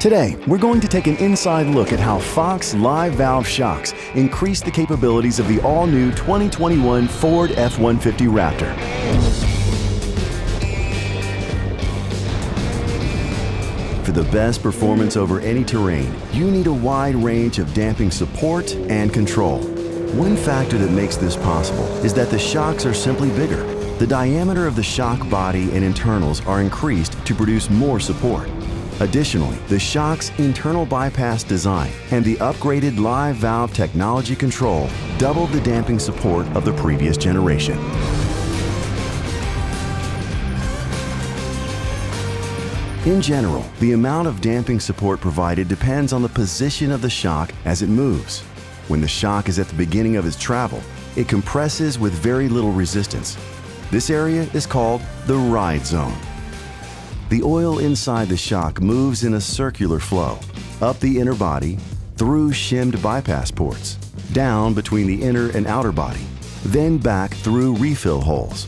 Today, we're going to take an inside look at how Fox live valve shocks increase the capabilities of the all-new 2021 Ford F-150 Raptor. For the best performance over any terrain, you need a wide range of damping support and control. One factor that makes this possible is that the shocks are simply bigger. The diameter of the shock body and internals are increased to produce more support. Additionally, the shock's internal bypass design and the upgraded live valve technology control doubled the damping support of the previous generation. In general, the amount of damping support provided depends on the position of the shock as it moves. When the shock is at the beginning of its travel, it compresses with very little resistance. This area is called the ride zone. The oil inside the shock moves in a circular flow, up the inner body, through shimmed bypass ports, down between the inner and outer body, then back through refill holes.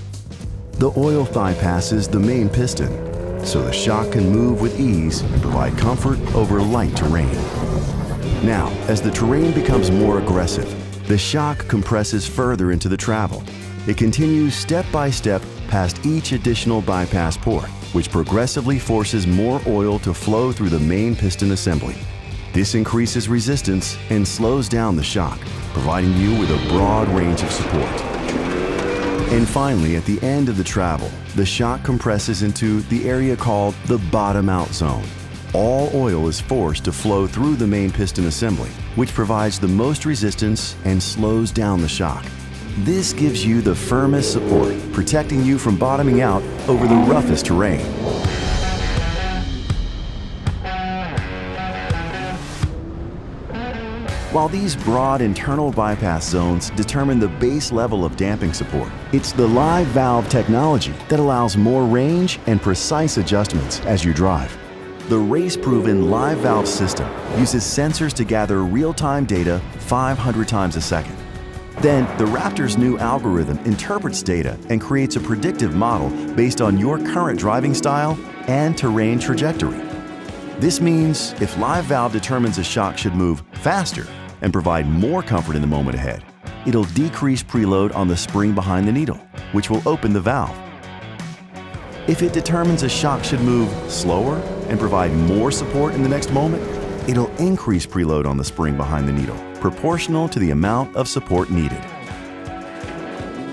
The oil bypasses the main piston, so the shock can move with ease and provide comfort over light terrain. Now, as the terrain becomes more aggressive, the shock compresses further into the travel. It continues step by step past each additional bypass port, which progressively forces more oil to flow through the main piston assembly. This increases resistance and slows down the shock, providing you with a broad range of support. And finally, at the end of the travel, the shock compresses into the area called the bottom out zone. All oil is forced to flow through the main piston assembly, which provides the most resistance and slows down the shock. This gives you the firmest support, protecting you from bottoming out over the roughest terrain. While these broad internal bypass zones determine the base level of damping support, it's the live valve technology that allows more range and precise adjustments as you drive. The race-proven live valve system uses sensors to gather real-time data 500 times a second. Then, the Raptor's new algorithm interprets data and creates a predictive model based on your current driving style and terrain trajectory. This means if live valve determines a shock should move faster and provide more comfort in the moment ahead, it'll decrease preload on the spring behind the needle, which will open the valve. If it determines a shock should move slower and provide more support in the next moment, it'll increase preload on the spring behind the needle, proportional to the amount of support needed.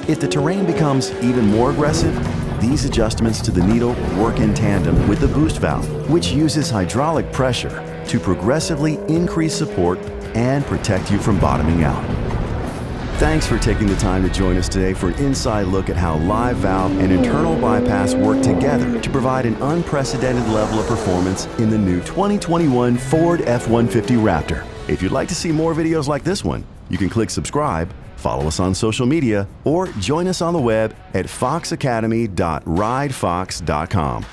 If the terrain becomes even more aggressive, these adjustments to the needle work in tandem with the boost valve, which uses hydraulic pressure to progressively increase support and protect you from bottoming out. Thanks for taking the time to join us today for an inside look at how live valve and internal bypass work together to provide an unprecedented level of performance in the new 2021 Ford F-150 Raptor. If you'd like to see more videos like this one, you can click subscribe, follow us on social media, or join us on the web at foxacademy.ridefox.com.